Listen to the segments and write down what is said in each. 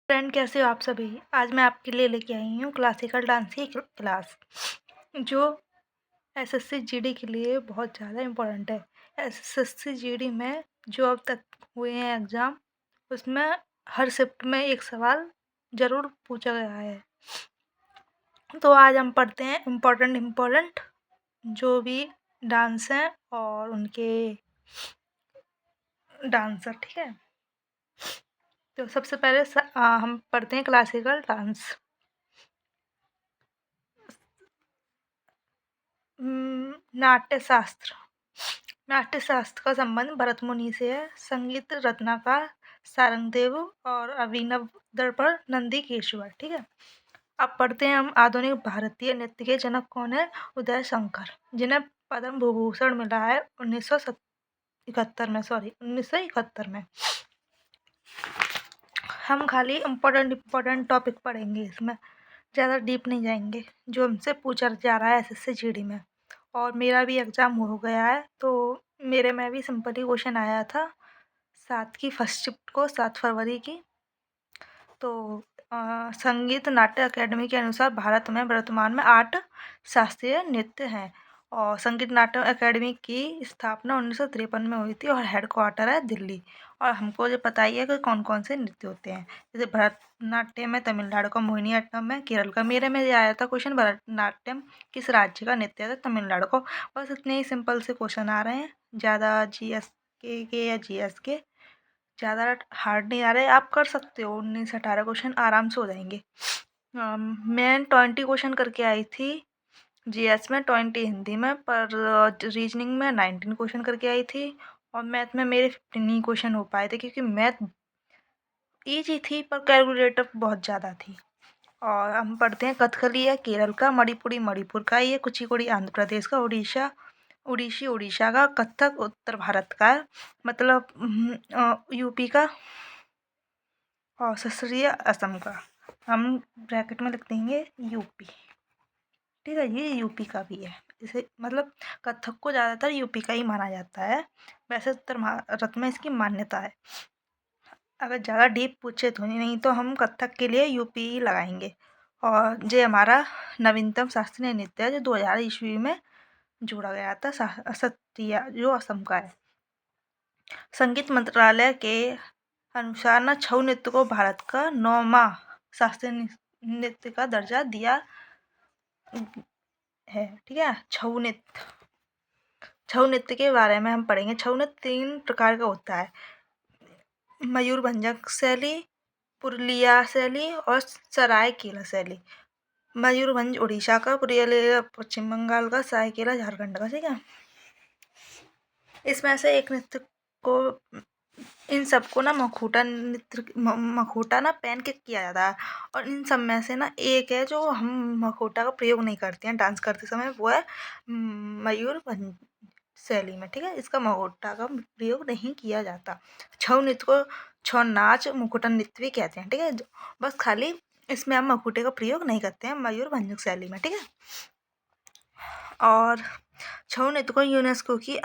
Friend, कैसे हो आप सभी। आज मैं आपके लिए लेके आई हूँ क्लासिकल डांस की क्लास, जो एसएससी जीडी के लिए बहुत ज़्यादा इम्पोर्टेंट है। एसएससी जीडी में जो अब तक हुए हैं एग्ज़ाम, उसमें हर शिफ्ट में एक सवाल ज़रूर पूछा गया है। तो आज हम पढ़ते हैं इम्पोर्टेंट जो भी डांस हैं और उनके डांसर। ठीक है, तो सबसे पहले हम पढ़ते हैं क्लासिकल डांस। नाट्यशास्त्र। नाट्यशास्त्र का संबंध भरत मुनि से है। संगीत रत्नाकर सारंगदेव और अभिनव दर्पण नंदीकेश्वर। ठीक है, अब पढ़ते हैं हम आधुनिक भारतीय नृत्य के जनक कौन है। उदय शंकर, जिन्हें पद्म विभूषण मिला है 1971 में। हम खाली इम्पोर्टेंट टॉपिक पढ़ेंगे, इसमें ज़्यादा डीप नहीं जाएंगे, जो हमसे पूछा जा रहा है एसएससी जीडी में। और मेरा भी एग्ज़ाम हो गया है, तो मेरे में भी सिंपल ही क्वेश्चन आया था 7 की फर्स्ट शिफ्ट को, 7 फरवरी की। तो संगीत नाट्य अकेडमी के अनुसार भारत में वर्तमान में 8 शास्त्रीय नृत्य हैं। और संगीत नाट्य अकेडमी की स्थापना 1953 में हुई थी और हेडक्वार्टर है दिल्ली। और हमको जो पता ही है कि कौन कौन से नृत्य होते हैं, जैसे भरतनाट्यम है तमिलनाडु का, मोहिनीअट्टम है केरल का। मेरे में आया था क्वेश्चन भरतनाट्यम किस राज्य का नृत्य है, तमिलनाडु को। बस इतने ही सिंपल से क्वेश्चन आ रहे हैं, ज़्यादा जीएस के या जीएस के ज़्यादा हार्ड नहीं आ रहे। आप कर सकते हो, 19 से 18 क्वेश्चन आराम से हो जाएंगे। मैं 20 क्वेश्चन करके आई थी जीएस में, 20 हिंदी में, पर रीजनिंग में 19 क्वेश्चन करके आई थी। और मैथ में मेरे 15 ही क्वेश्चन हो पाए थे, क्योंकि मैथ ईजी थी पर कैलकुलेटर बहुत ज़्यादा थी। और हम पढ़ते हैं कथकली है केरल का, मणिपुरी मणिपुर का, ये कुचिपुड़ी आंध्र प्रदेश का, उड़ीसी उड़ीसा का, कथक उत्तर भारत का है, मतलब यूपी का, और शास्त्रीय असम का। हम ब्रैकेट में लिख देंगे यूपी। ठीक है, ये यूपी का भी है। इसे मतलब कथक को ज़्यादातर यूपी का ही माना जाता है, वैसे उत्तर भारत में इसकी मान्यता है। अगर ज़्यादा डीप पूछे तो नहीं तो हम कथक के लिए यूपी ही लगाएंगे। और ये हमारा नवीनतम शास्त्रीय नृत्य है, जो 2000 ईस्वी में जोड़ा गया था, सत्रिया, जो असम का है। संगीत मंत्रालय के अनुसार ना छऊ नृत्य को भारत का 9वां शास्त्रीय नृत्य का दर्जा दिया है। ठीक है, छऊ नृत्य के बारे में हम पढ़ेंगे। छऊ नृत्य 3 प्रकार का होता है, मयूरभंजक शैली, पुरुलिया शैली और सरायकेला शैली। मयूरभंज उड़ीसा का, पुरुलिया पश्चिम बंगाल का, सरायकेला झारखंड का। ठीक है, इसमें से एक नृत्य को, इन सबको ना मखूटा नृत्य, मखूटा ना पहन के किया जाता है। और इन सब में से ना एक है जो हम मखूटा का प्रयोग नहीं करते हैं डांस करते समय, वो है मयूरभंज शैली में। ठीक है, इसका मखूटा का प्रयोग नहीं किया जाता। छऊ नृत्य को छऊ नाच, मुकुटा नृत्य भी कहते हैं। ठीक है, बस खाली इसमें हम मखूटे का प्रयोग नहीं करते हैं मयूरभंज शैली में। ठीक है, और छऊ नृत्य को यूनेस्को की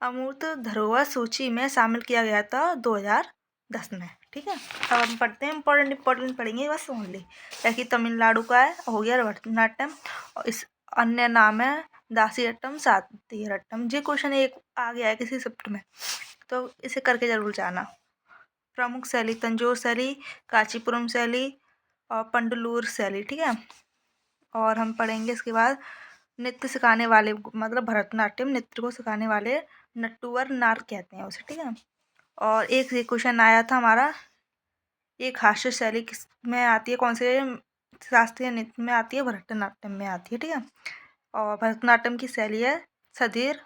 अमूर्त धरोहर सूची में शामिल किया गया था 2010 में। ठीक है, अब हम पढ़ते हैं इम्पोर्टेंट पढ़ेंगे बस ओनली। जैसे तमिलनाडु का है, हो गया भरतनाट्यम, और इस अन्य नाम है दासीअट्टम, सातीयरट्टम। ये क्वेश्चन एक आ गया है किसी शिफ्ट में, तो इसे करके जरूर जाना। प्रमुख शैली तंजौर शैली, कांचीपुरम शैली और पंडलूर शैली। ठीक है, और हम पढ़ेंगे इसके बाद नृत्य सिखाने वाले, मतलब भरतनाट्यम नृत्य को सिखाने वाले नट्टूवर नार कहते हैं उसे। ठीक है, और एक ये क्वेश्चन आया था हमारा, एक हास्य शैली किस में आती है, कौन से शास्त्रीय नृत्य में आती है, भरतनाट्यम में आती है। ठीक है, और भरतनाट्यम की शैली है सधीर,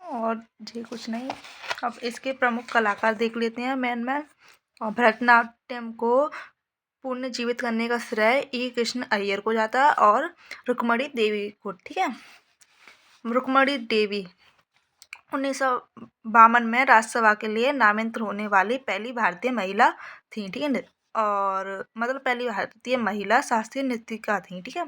और ये कुछ नहीं। अब इसके प्रमुख कलाकार देख लेते हैं मेन। और भरतनाट्यम को पुनर्जीवित करने का श्रेय ई कृष्ण अय्यर को जाता है और रुक्मणी देवी को। ठीक है, रुक्मणी देवी 1952 में राज्यसभा के लिए नामांकित होने वाली पहली भारतीय महिला थी। ठीक है, और मतलब पहली भारतीय महिला शास्त्रीय नृत्यिका थी। ठीक है,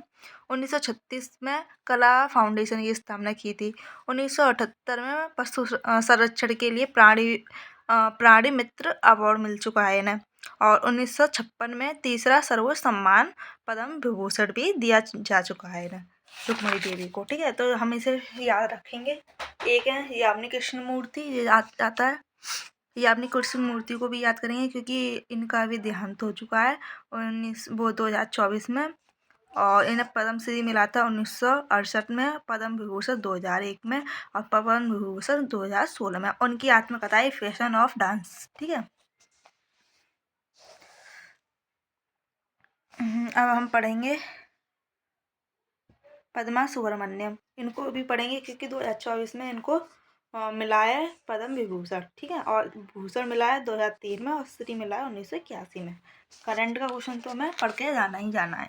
1936 में कला फाउंडेशन की स्थापना की थी। 1978 में पशु संरक्षण के लिए प्राणी प्राणी मित्र अवार्ड मिल चुका है इन्हें। और 1956 में तीसरा सर्वोच्च सम्मान पद्म विभूषण भी दिया जा चुका है इन्हें, रुक्मणी देवी को। ठीक है, तो हम इसे याद रखेंगे। एक है यामिनी कृष्णमूर्ति, ये आता है। यामिनी कृष्णमूर्ति को भी याद करेंगे क्योंकि इनका भी देहांत हो चुका है 2024 में। और इन्हें पद्मश्री मिला था 1968 में, पद्म विभूषण 2001 में और पद्म विभूषण 2016 में। उनकी आत्मकथा है फैशन ऑफ डांस। ठीक है, अब हम पढ़ेंगे पद्मा सुब्रमण्यम। इनको भी पढ़ेंगे क्योंकि 2024 में इनको मिला है पद्म विभूषण। ठीक है, और भूषण मिला है 2003 में और श्री मिला है 1981 में। करंट का क्वेश्चन तो हमें पढ़ के जाना ही जाना है।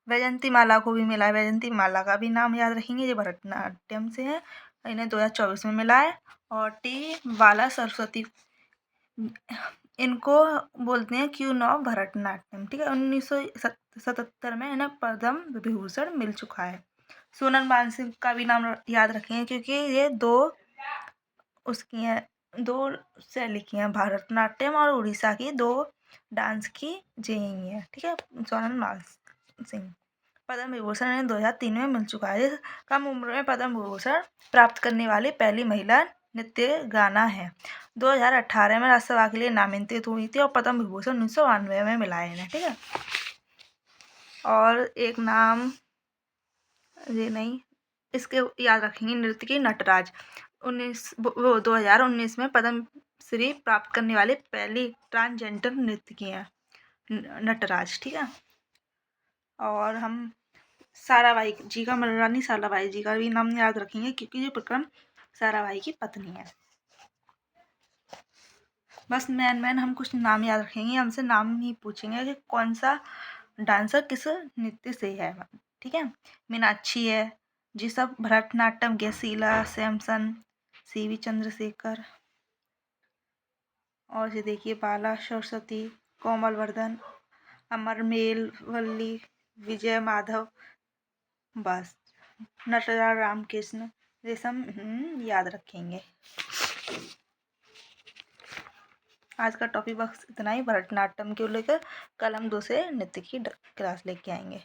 वैजयंती माला को भी मिला है, वैजयंती माला का भी नाम याद रखेंगे, ये भरतनाट्यम से है, इन्हें 2024 में मिला है। और टी बाला सरस्वती, इनको बोलते हैं क्वीन ऑफ भरतनाट्यम। ठीक है, 1977 में इन्हें पद्म विभूषण मिल चुका है। सोनल मानसिंह का भी नाम याद रखेंगे क्योंकि ये दो उसकी हैं, दो शैली की हैं, भरतनाट्यम और उड़ीसा की दो डांस की जेई हैं। ठीक है, सोनल मानसिंह। पद्म विभूषण इन्हें 2003 में मिल चुका है। कम उम्र में पद्म विभूषण प्राप्त करने वाली पहली महिला नृत्य गाना है। 2018 में राज्यसभा के लिए नामांकित हुई थी और पद्म विभूषण 1992 में मिला है इन्हें। ठीक है, और एक नाम ये नहीं, इसके याद रखेंगे नृत्य की नटराज। 2019 में पद्म श्री प्राप्त करने वाली पहली ट्रांसजेंडर नृत्य की है नटराज। ठीक है, और हम साराभाई जी का, महारानी साराभाई जी का भी नाम याद रखेंगे क्योंकि ये विक्रम साराभाई की पत्नी है। बस मैन हम कुछ नाम याद रखेंगे, हमसे नाम ही पूछेंगे कि कौन सा डांसर किस नृत्य से है। ठीक है, मीनाक्षी है जी, सब भरतनाट्यम के, शीला सैमसन, सीवी चंद्रशेखर, और ये देखिए बाला सरस्वती, कोमल वर्धन, अमरमेल वल्ली, विजय माधव, बस नटराज रामकृष्ण, ये सब याद रखेंगे। आज का टॉपिक बस इतना ही। भरतनाट्यम को लेकर कल हम दूसरे नृत्य की क्लास लेके आएंगे।